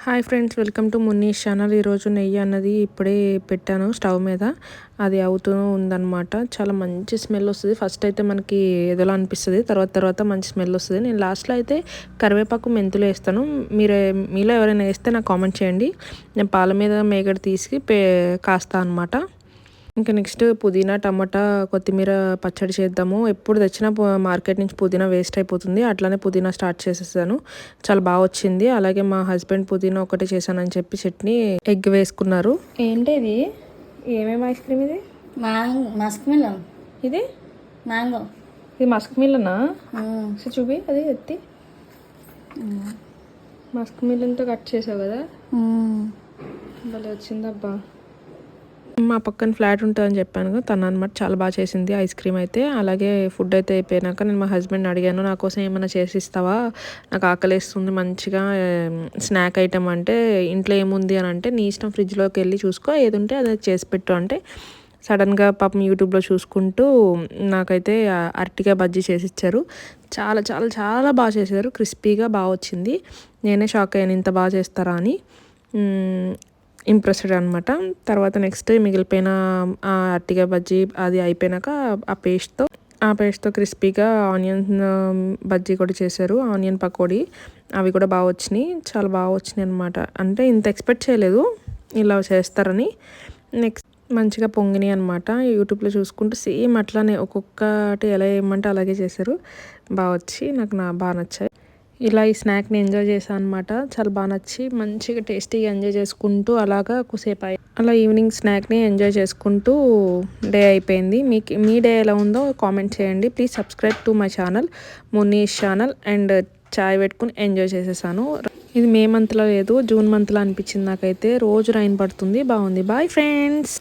Hi friends, welcome to Munish channel. ఈరోజు నెయ్యి అన్నది ఇప్పుడే పెట్టాను స్టవ్ మీద. అది అవుతూ ఉందన్నమాట. చాలా మంచి స్మెల్ వస్తుంది. ఫస్ట్ అయితే మనకి ఏదోలా అనిపిస్తుంది, తర్వాత మంచి స్మెల్ వస్తుంది. నేను లాస్ట్లో అయితే కరివేపాకు మెంతులు వేస్తాను. మీలో ఎవరైనా వేస్తే నాకు కామెంట్ చేయండి. నేను పాల మీద మేగడ తీసి కాస్తా అనమాట. ఇంకా నెక్స్ట్ పుదీనా, టమాటా, కొత్తిమీర పచ్చడి చేద్దాము. ఎప్పుడు తెచ్చినా మార్కెట్ నుంచి పుదీనా వేస్ట్ అయిపోతుంది. అట్లానే పుదీనా స్టార్ట్ చేసేసాను. చాలా బాగా వచ్చింది. అలాగే మా హస్బెండ్ పుదీనా ఒకటే చేశానని చెప్పి చట్నీ, ఎగ్ వేసుకున్నారు. ఏంటి ఇది? ఏమేమి ఐస్ క్రీమ్ ఇది? Musk melon. ఇది మ్యాంగో. ఇది మస్క్ మిలనా? చూపి, అది ఎత్తి. మస్క్ మిలన్తో కట్ చేసావు కదా, భలే వచ్చిందబ్బా. మా పక్కన ఫ్లాట్ ఉంటుందని చెప్పాను కదా, తను అనమాట చాలా బాగా చేసింది ఐస్ క్రీమ్ అయితే. అలాగే ఫుడ్ అయితే అయిపోయినాక నేను మా హస్బెండ్ అడిగాను, నా కోసం ఏమైనా చేసిస్తావా, నాకు ఆకలిస్తుంది మంచిగా స్నాక్ ఐటమ్ అంటే. ఇంట్లో ఏముంది అని అంటే, నీ ఇష్టం, ఫ్రిడ్జ్లోకి వెళ్ళి చూసుకో, ఏది ఉంటే అది చేసి పెట్టు అంటే, సడన్గా పాపం యూట్యూబ్లో చూసుకుంటూ నాకైతే అరటికాయ బజ్జీ చేసి ఇచ్చారు. చాలా చాలా చాలా బాగా చేశారు. క్రిస్పీగా బాగా వచ్చింది. నేనే షాక్ అయ్యాను, ఇంత బాగా చేస్తారా అని. ఇంప్రెస్డ్ అనమాట. తర్వాత నెక్స్ట్ మిగిలిపోయిన అరటికాయ బజ్జీ అది అయిపోయినాక ఆ పేస్ట్తో క్రిస్పీగా ఆనియన్ బజ్జీ కూడా చేశారు, ఆనియన్ పకోడీ. అవి కూడా బాగా వచ్చినాయి, చాలా బాగా వచ్చినాయి అనమాట. అంటే ఇంత ఎక్స్పెక్ట్ చేయలేదు ఇలా చేస్తారని. నెక్స్ట్ మంచిగా పొంగినాయి అనమాట. యూట్యూబ్లో చూసుకుంటూ సేమ్ అట్లానే ఒక్కొక్కటి ఎలా ఏమంటే అలాగే చేశారు. బాగా వచ్చి నాకు బాగా నచ్చాయి. ఇలా ఈ స్నాక్ని ఎంజాయ్ చేశాను అనమాట. చాలా బాగా నచ్చి మంచిగా టేస్టీగా ఎంజాయ్ చేసుకుంటూ అలాగా కుసేపు అలా ఈవినింగ్ స్నాక్ని ఎంజాయ్ చేసుకుంటూ డే అయిపోయింది. మీ డే ఎలా ఉందో కామెంట్ చేయండి. Please subscribe to my channel, Munish channel. And చాయ్ పెట్టుకుని ఎంజాయ్ చేసేసాను. ఇది మే మంత్లో లేదు, జూన్ మంత్లో అనిపించింది నాకైతే. రోజు రైన్ పడుతుంది, బాగుంది. Bye friends.